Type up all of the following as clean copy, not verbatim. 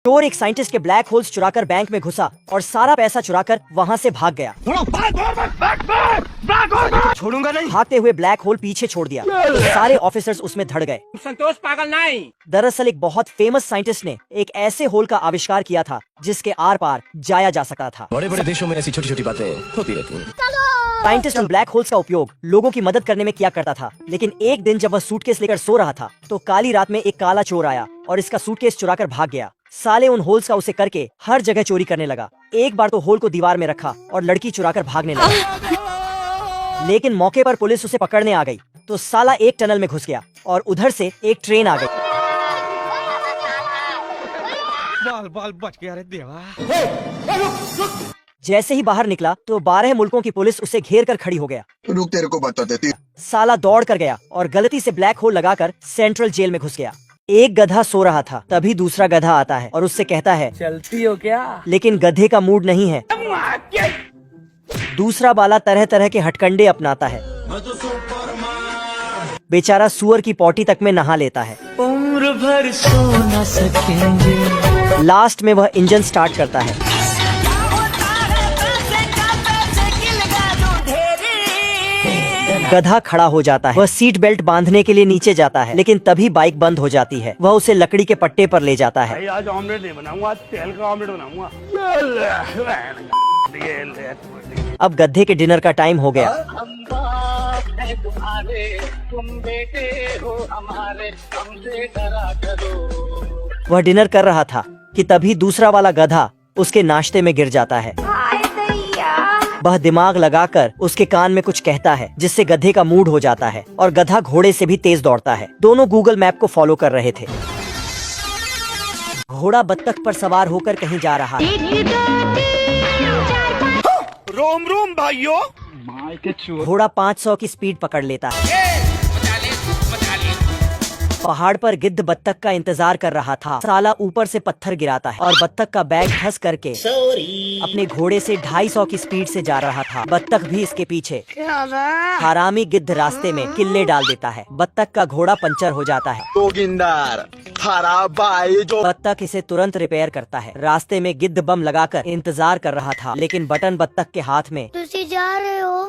चोर एक साइंटिस्ट के ब्लैक होल्स चुराकर बैंक में घुसा और सारा पैसा चुराकर वहाँ से भाग गया। छोड़ूंगा नहीं। भागते हुए ब्लैक होल पीछे छोड़ दिया तो सारे ऑफिसर्स उसमें धड़ गए। संतोष पागल नहीं। दरअसल एक बहुत फेमस साइंटिस्ट ने एक ऐसे होल का आविष्कार किया था जिसके आर पार जाया जा सकता था। बड़े बड़े देशों में ऐसी छोटी छोटी बातें होती रहती हैं। साइंटिस्ट उन ब्लैक होल्स का उपयोग लोगों की मदद करने में किया करता था, लेकिन एक दिन जब वह सूटकेस लेकर सो रहा था तो काली रात में एक काला चोर आया और इसका सूटकेस चुराकर भाग गया। साले उन होल्स का उसे करके हर जगह चोरी करने लगा। एक बार तो होल को दीवार में रखा और लड़की चुराकर भागने लगा, लेकिन मौके पर पुलिस उसे पकड़ने आ गई तो साला एक टनल में घुस गया और उधर से एक ट्रेन आ गई। बाल बाल बच गया रे देवा। जैसे ही बाहर निकला तो 12 मुल्कों की पुलिस उसे घेर कर खड़ी हो गया। रुक, तेरे को बता देती। साला दौड़ कर गया और गलती से ब्लैक होल लगाकर सेंट्रल जेल में घुस गया। एक गधा सो रहा था, तभी दूसरा गधा आता है और उससे कहता है चलती हो क्या? लेकिन गधे का मूड नहीं है। दूसरा बाला तरह तरह के हटकंडे अपनाता है। बेचारा सुअर की पॉटी तक में नहा लेता है। उम्र भर सो न सकेंगे। लास्ट में वह इंजन स्टार्ट करता है। गधा खड़ा हो जाता है। वह सीट बेल्ट बांधने के लिए नीचे जाता है, लेकिन तभी बाइक बंद हो जाती है। वह उसे लकड़ी के पट्टे पर ले जाता है। आज ऑमलेट नहीं बनाऊंगा, आज तेल का ऑमलेट बनाऊंगा। अब गधे के डिनर का टाइम हो गया। हम बाप है तुम्हारे, तुम बेटे हो हमारे, हमसे डरा करो। वह डिनर कर रहा था कि तभी दूसरा वाला गधा उसके नाश्ते में गिर जाता है। वह दिमाग लगाकर उसके कान में कुछ कहता है जिससे गधे का मूड हो जाता है और गधा घोड़े से भी तेज दौड़ता है। दोनों गूगल मैप को फॉलो कर रहे थे। घोड़ा बत्तख पर सवार होकर कहीं जा रहा है। रोम रोम भाइयों। घोड़ा 500 की स्पीड पकड़ लेता है। पहाड़ पर गिद्ध बत्तख का इंतजार कर रहा था। साला ऊपर से पत्थर गिराता है और बत्तख का बैग धंस करके अपने घोड़े से 250 की स्पीड से जा रहा था। बत्तख भी इसके पीछे। हरामी गिद्ध रास्ते में किल्ले डाल देता है। बत्तख का घोड़ा पंचर हो जाता है। बत्तख इसे तुरंत रिपेयर करता है। रास्ते में गिद्ध बम लगाकर इंतजार कर रहा था, लेकिन बटन बत्तख के हाथ में। तुसी जा रहे हो,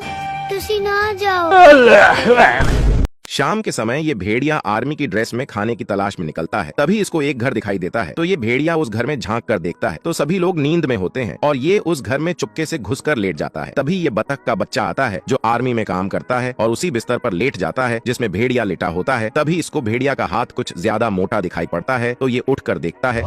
तुसी ना जाओ। शाम के समय ये भेड़िया आर्मी की ड्रेस में खाने की तलाश में निकलता है। तभी इसको एक घर दिखाई देता है तो ये भेड़िया उस घर में झांक कर देखता है तो सभी लोग नींद में होते हैं और ये उस घर में चुपके से घुसकर लेट जाता है। तभी ये बतख का बच्चा आता है जो आर्मी में काम करता है और उसी बिस्तर पर लेट जाता है जिसमें भेड़िया लेटा होता है। तभी इसको भेड़िया का हाथ कुछ ज्यादा मोटा दिखाई पड़ता है तो ये उठ कर देखता है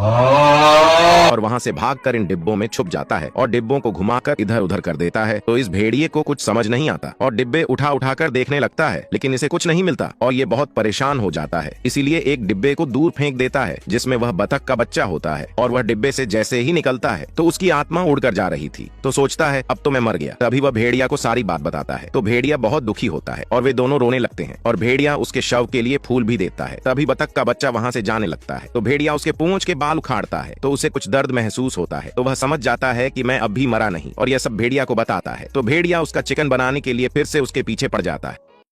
और वहाँ से भागकर इन डिब्बों में छुप जाता है और डिब्बों को घुमाकर इधर उधर कर देता है। तो इस भेड़िए को कुछ समझ नहीं आता और डिब्बे उठा उठा कर देखने लगता है, लेकिन इसे कुछ नहीं मिलता और ये बहुत परेशान हो जाता है। इसीलिए एक डिब्बे को दूर फेंक देता है जिसमें वह बतख का बच्चा होता है और वह डिब्बे से जैसे ही निकलता है तो उसकी आत्मा उड़कर जा रही थी। तो सोचता है अब तो मैं मर गया। तभी वह भेड़िया को सारी बात बताता है तो भेड़िया बहुत दुखी होता है और वे दोनों रोने लगते हैं और भेड़िया उसके शव के लिए फूल भी देता है। तभी बतख का बच्चा वहाँ से जाने लगता है तो भेड़िया उसके पूंछ के बाल उखाड़ता है तो उसे कुछ दर्द महसूस होता है तो वह समझ जाता है कि मैं अब भी मरा नहीं और यह सब भेड़िया को बताता है। तो भेड़िया उसका चिकन बनाने के लिए फिर से उसके पीछे पड़ जाता है।